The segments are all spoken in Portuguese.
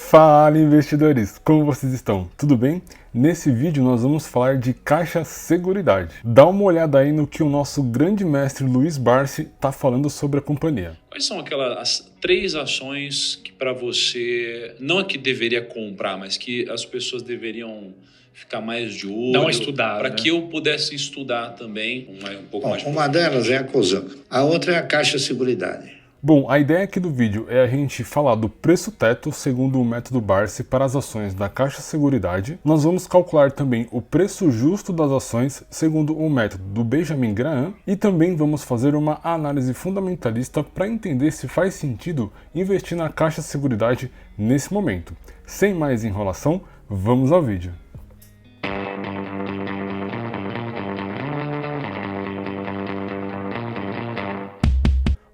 Fala, investidores! Como vocês estão? Tudo bem? Nesse vídeo nós vamos falar de Caixa Seguridade. Dá uma olhada aí no que o nosso grande mestre Luiz Barsi está falando sobre a companhia. Quais são aquelas três ações que para você, não é que deveria comprar, mas que as pessoas deveriam ficar mais de olho? Dá uma estudada, para né? que eu pudesse estudar também um pouco mais. Uma delas é a COSAN, a outra é a Caixa Seguridade. Bom, a ideia aqui do vídeo é a gente falar do preço teto segundo o método Barsi para as ações da Caixa Seguridade. Nós vamos calcular também o preço justo das ações segundo o método do Benjamin Graham e também vamos fazer uma análise fundamentalista para entender se faz sentido investir na Caixa Seguridade nesse momento. Sem mais enrolação, vamos ao vídeo.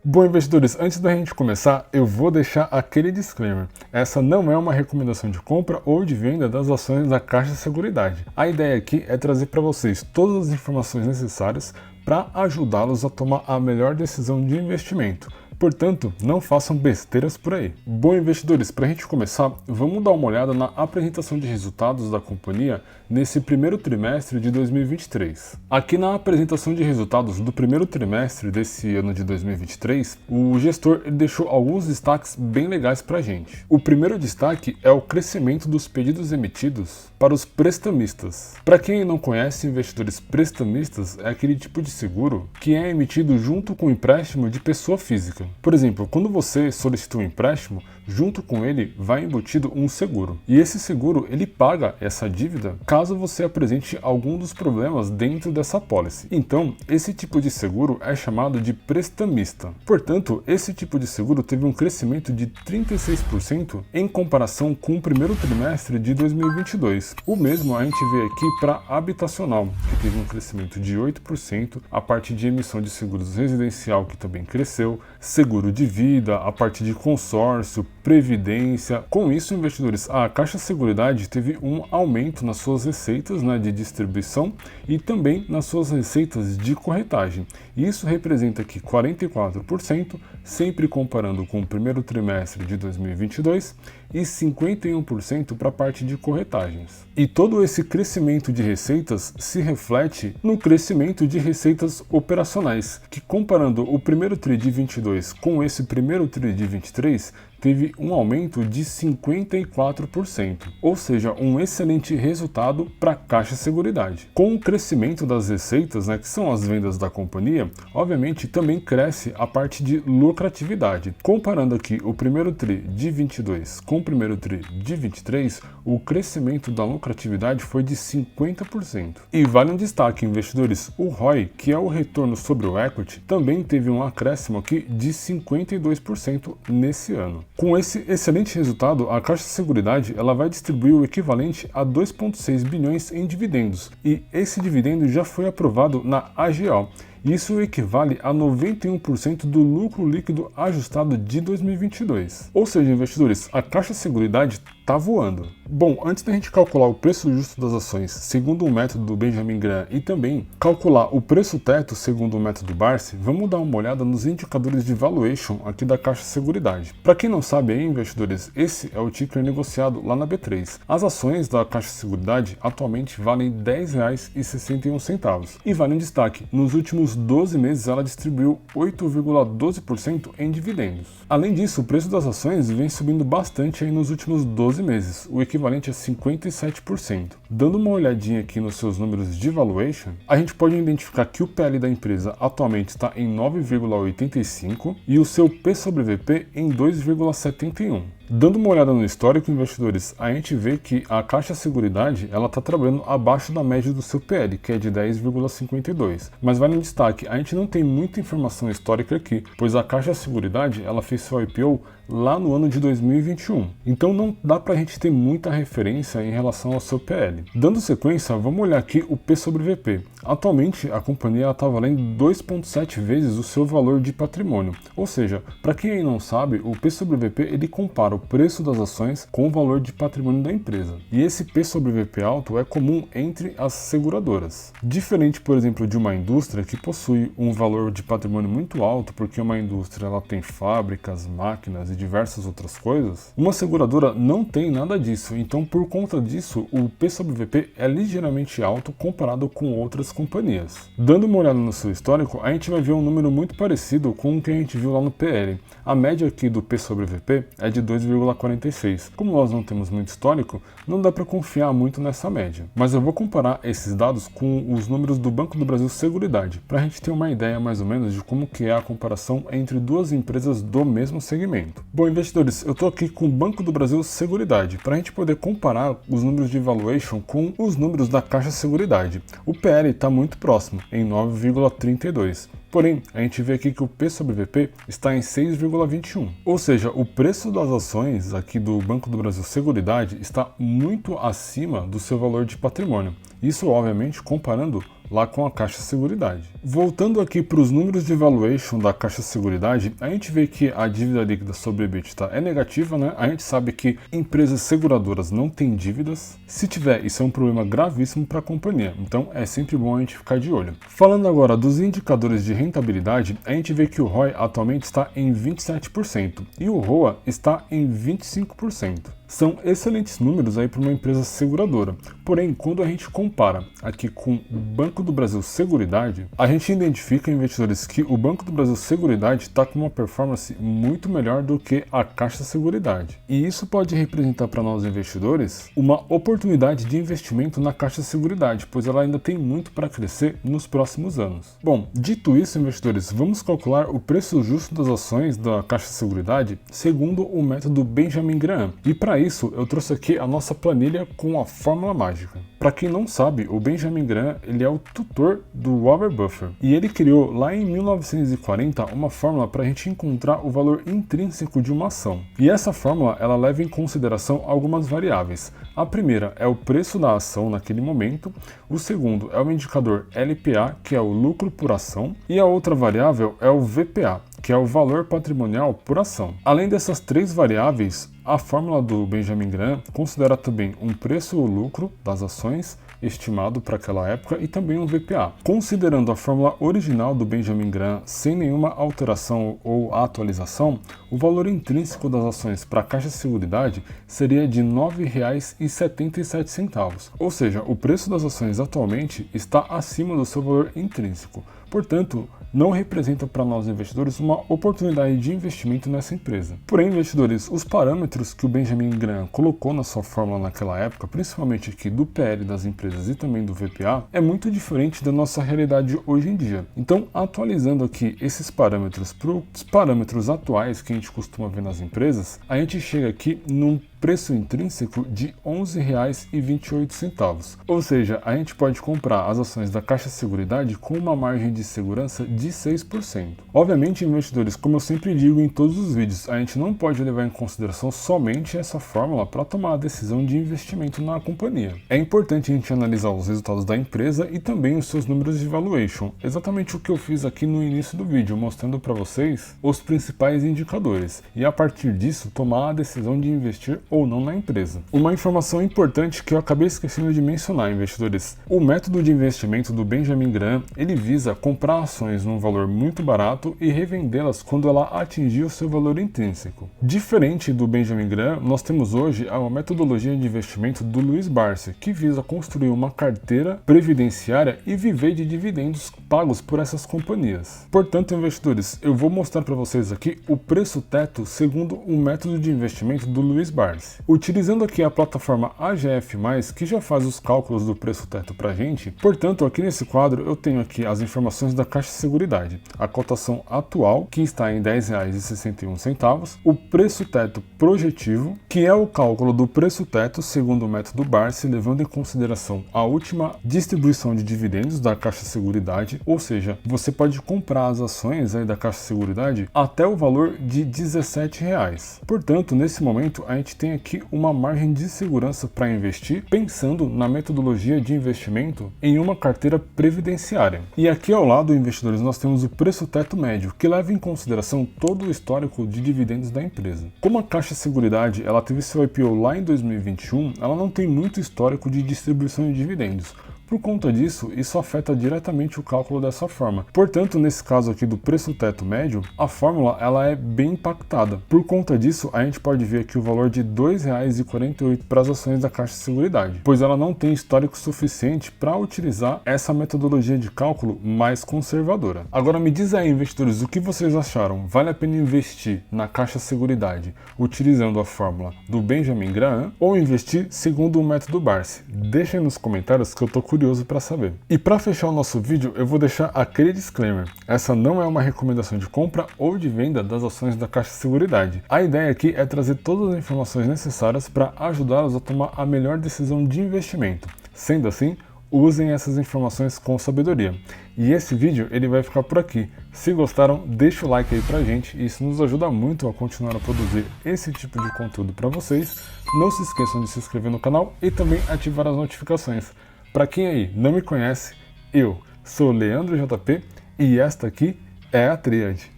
Bom, investidores, antes da gente começar, eu vou deixar aquele disclaimer. Essa não é uma recomendação de compra ou de venda das ações da Caixa Seguridade. A ideia aqui é trazer para vocês todas as informações necessárias para ajudá-los a tomar a melhor decisão de investimento. Portanto, não façam besteiras por aí. Bom, investidores, para a gente começar, vamos dar uma olhada na apresentação de resultados da companhia nesse primeiro trimestre de 2023. Aqui na apresentação de resultados do primeiro trimestre desse ano de 2023, o gestor deixou alguns destaques bem legais para a gente. O primeiro destaque é o crescimento dos pedidos emitidos para os prestamistas. Para quem não conhece, investidores prestamistas é aquele tipo de seguro que é emitido junto com o empréstimo de pessoa física. Por exemplo, quando você solicita um empréstimo, junto com ele vai embutido um seguro. E esse seguro, ele paga essa dívida caso você apresente algum dos problemas dentro dessa apólice. Então, esse tipo de seguro é chamado de prestamista. Portanto, esse tipo de seguro teve um crescimento de 36% em comparação com o primeiro trimestre de 2022. O mesmo a gente vê aqui para habitacional, que teve um crescimento de 8%, a parte de emissão de seguros residencial, que também cresceu, seguro de vida, a parte de consórcio, previdência. Com isso, investidores, a Caixa Seguridade teve um aumento nas suas receitas de distribuição e também nas suas receitas de corretagem. Isso representa aqui 44%, sempre comparando com o primeiro trimestre de 2022 e 51% para a parte de corretagens. E todo esse crescimento de receitas se reflete no crescimento de receitas operacionais, que comparando o primeiro TRI de 22 com esse primeiro TRI de 23, teve um aumento de 54%, ou seja, um excelente resultado para a Caixa Seguridade. Com o crescimento das receitas, que são as vendas da companhia, obviamente também cresce a parte de lucratividade. Comparando aqui o primeiro TRI de 22 com o primeiro TRI de 23, o crescimento da lucratividade foi de 50%. E vale um destaque, investidores, o ROI, que é o retorno sobre o equity, também teve um acréscimo aqui de 52% nesse ano. Com esse excelente resultado, a Caixa Seguridade ela vai distribuir o equivalente a 2,6 bilhões em dividendos, e esse dividendo já foi aprovado na AGO. Isso equivale a 91% do lucro líquido ajustado de 2022. Ou seja, investidores, a Caixa Seguridade está voando. Bom, antes da gente calcular o preço justo das ações segundo o método do Benjamin Graham e também calcular o preço teto segundo o método Barsi, vamos dar uma olhada nos indicadores de valuation aqui da Caixa Seguridade. Para quem não sabe aí, investidores, esse é o ticker negociado lá na B3. As ações da Caixa Seguridade atualmente valem R$ 10,61. E vale um destaque, nos últimos 12 meses ela distribuiu 8,12% em dividendos. Além disso, o preço das ações vem subindo bastante aí nos últimos 12 meses, o equivalente a 57%. Dando uma olhadinha aqui nos seus números de valuation, a gente pode identificar que o PL da empresa atualmente está em 9,85 e o seu P sobre VP em 2,71. Dando uma olhada no histórico, investidores, a gente vê que a Caixa Seguridade ela está trabalhando abaixo da média do seu PL, que é de 10,52. Mas vale um destaque, a gente não tem muita informação histórica aqui, pois a Caixa Seguridade ela fez seu IPO lá no ano de 2021. Então não dá para a gente ter muita referência em relação ao seu PL. Dando sequência, vamos olhar aqui o P sobre VP. Atualmente, a companhia está valendo 2,7 vezes o seu valor de patrimônio. Ou seja, para quem aí não sabe, o P sobre VP ele compara o preço das ações com o valor de patrimônio da empresa. E esse P sobre VP alto é comum entre as seguradoras. Diferente, por exemplo, de uma indústria que possui um valor de patrimônio muito alto, porque uma indústria ela tem fábricas, máquinas e diversas outras coisas, uma seguradora não tem nada disso. Então, por conta disso, o P sobre VP é ligeiramente alto comparado com outras companhias. Dando uma olhada no seu histórico, a gente vai ver um número muito parecido com o que a gente viu lá no PL. A média aqui do P sobre VP é de 2,46. Como nós não temos muito histórico, não dá para confiar muito nessa média. Mas eu vou comparar esses dados com os números do Banco do Brasil Seguridade, para a gente ter uma ideia mais ou menos de como que é a comparação entre duas empresas do mesmo segmento. Bom, investidores, eu estou aqui com o Banco do Brasil Seguridade, para a gente poder comparar os números de valuation com os números da Caixa Seguridade. O PL está muito próximo, em 9,32. Porém, a gente vê aqui que o P sobre VP está em 6,21. Ou seja, o preço das ações aqui do Banco do Brasil Seguridade está muito acima do seu valor de patrimônio. Isso, obviamente, comparando lá com a Caixa Seguridade. Voltando aqui para os números de valuation da Caixa Seguridade, a gente vê que a dívida líquida sobre EBITDA é negativa, né? A gente sabe que empresas seguradoras não têm dívidas. Se tiver, isso é um problema gravíssimo para a companhia. Então, é sempre bom a gente ficar de olho. Falando agora dos indicadores de rentabilidade, a gente vê que o ROI atualmente está em 27% e o ROA está em 25%. São excelentes números aí para uma empresa seguradora. Porém, quando a gente compara aqui com o Banco do Brasil Seguridade, a gente identifica, investidores, que o Banco do Brasil Seguridade está com uma performance muito melhor do que a Caixa Seguridade. E isso pode representar para nós investidores uma oportunidade de investimento na Caixa Seguridade, pois ela ainda tem muito para crescer nos próximos anos. Bom, dito isso, investidores, vamos calcular o preço justo das ações da Caixa Seguridade segundo o método Benjamin Graham. E para isso, eu trouxe aqui a nossa planilha com a fórmula mágica. Para quem não sabe, o Benjamin Graham ele é o tutor do Warren Buffett e ele criou lá em 1940 uma fórmula para a gente encontrar o valor intrínseco de uma ação. E essa fórmula ela leva em consideração algumas variáveis. A primeira é o preço da ação naquele momento, o segundo é o indicador LPA, que é o lucro por ação, e a outra variável é o VPA, que é o valor patrimonial por ação. Além dessas três variáveis, a fórmula do Benjamin Graham considera também um preço ou lucro das ações estimado para aquela época e também um VPA. Considerando a fórmula original do Benjamin Graham sem nenhuma alteração ou atualização, o valor intrínseco das ações para a Caixa Seguridade seria de R$ 9,77. Ou seja, o preço das ações atualmente está acima do seu valor intrínseco. Portanto, não representa para nós investidores uma oportunidade de investimento nessa empresa. Porém, investidores, os parâmetros que o Benjamin Graham colocou na sua fórmula naquela época, principalmente aqui do PL das empresas e também do VPA, é muito diferente da nossa realidade hoje em dia. Então, atualizando aqui esses parâmetros para os parâmetros atuais que a gente costuma ver nas empresas, a gente chega aqui num preço intrínseco de R$ 11,28. Ou seja, a gente pode comprar as ações da Caixa Seguridade com uma margem de segurança de 6%. Obviamente, investidores, como eu sempre digo em todos os vídeos, a gente não pode levar em consideração somente essa fórmula para tomar a decisão de investimento na companhia. É importante a gente analisar os resultados da empresa e também os seus números de valuation, exatamente o que eu fiz aqui no início do vídeo, mostrando para vocês os principais indicadores e a partir disso tomar a decisão de investir ou não na empresa. Uma informação importante que eu acabei esquecendo de mencionar, investidores. O método de investimento do Benjamin Graham, ele visa comprar ações num valor muito barato e revendê-las quando ela atingir o seu valor intrínseco. Diferente do Benjamin Graham, nós temos hoje a metodologia de investimento do Luiz Barsi, que visa construir uma carteira previdenciária e viver de dividendos pagos por essas companhias. Portanto, investidores, eu vou mostrar para vocês aqui o preço teto segundo o método de investimento do Luiz Barsi. Utilizando aqui a plataforma AGF+, que já faz os cálculos do preço teto para a gente, portanto, aqui nesse quadro eu tenho aqui as informações da Caixa Seguridade, a cotação atual, que está em R$ 10,61, o preço teto projetivo, que é o cálculo do preço teto segundo o método Barsi, levando em consideração a última distribuição de dividendos da Caixa Seguridade, ou seja, você pode comprar as ações aí da Caixa Seguridade até o valor de R$17. Portanto, nesse momento a gente tem aqui uma margem de segurança para investir, pensando na metodologia de investimento em uma carteira previdenciária. E aqui ao lado, investidores, nós temos o preço teto médio, que leva em consideração todo o histórico de dividendos da empresa. Como a Caixa Seguridade ela teve seu IPO lá em 2021, ela não tem muito histórico de distribuição de dividendos. Por conta disso, isso afeta diretamente o cálculo dessa forma. Portanto, nesse caso aqui do preço teto médio, a fórmula ela é bem impactada. Por conta disso, a gente pode ver aqui o valor de R$ 2,48 para as ações da Caixa Seguridade, pois ela não tem histórico suficiente para utilizar essa metodologia de cálculo mais conservadora. Agora me diz aí, investidores, o que vocês acharam? Vale a pena investir na Caixa Seguridade utilizando a fórmula do Benjamin Graham ou investir segundo o método Barsi? Deixem nos comentários que eu tô curioso para saber. E para fechar o nosso vídeo, eu vou deixar aquele disclaimer. Essa não é uma recomendação de compra ou de venda das ações da Caixa Seguridade. A ideia aqui é trazer todas as informações necessárias para ajudá-los a tomar a melhor decisão de investimento. Sendo assim, usem essas informações com sabedoria. E esse vídeo ele vai ficar por aqui. Se gostaram, deixa o like aí pra gente, isso nos ajuda muito a continuar a produzir esse tipo de conteúdo para vocês. Não se esqueçam de se inscrever no canal e também ativar as notificações. Para quem aí não me conhece, eu sou Leandro JP e esta aqui é a Tríade.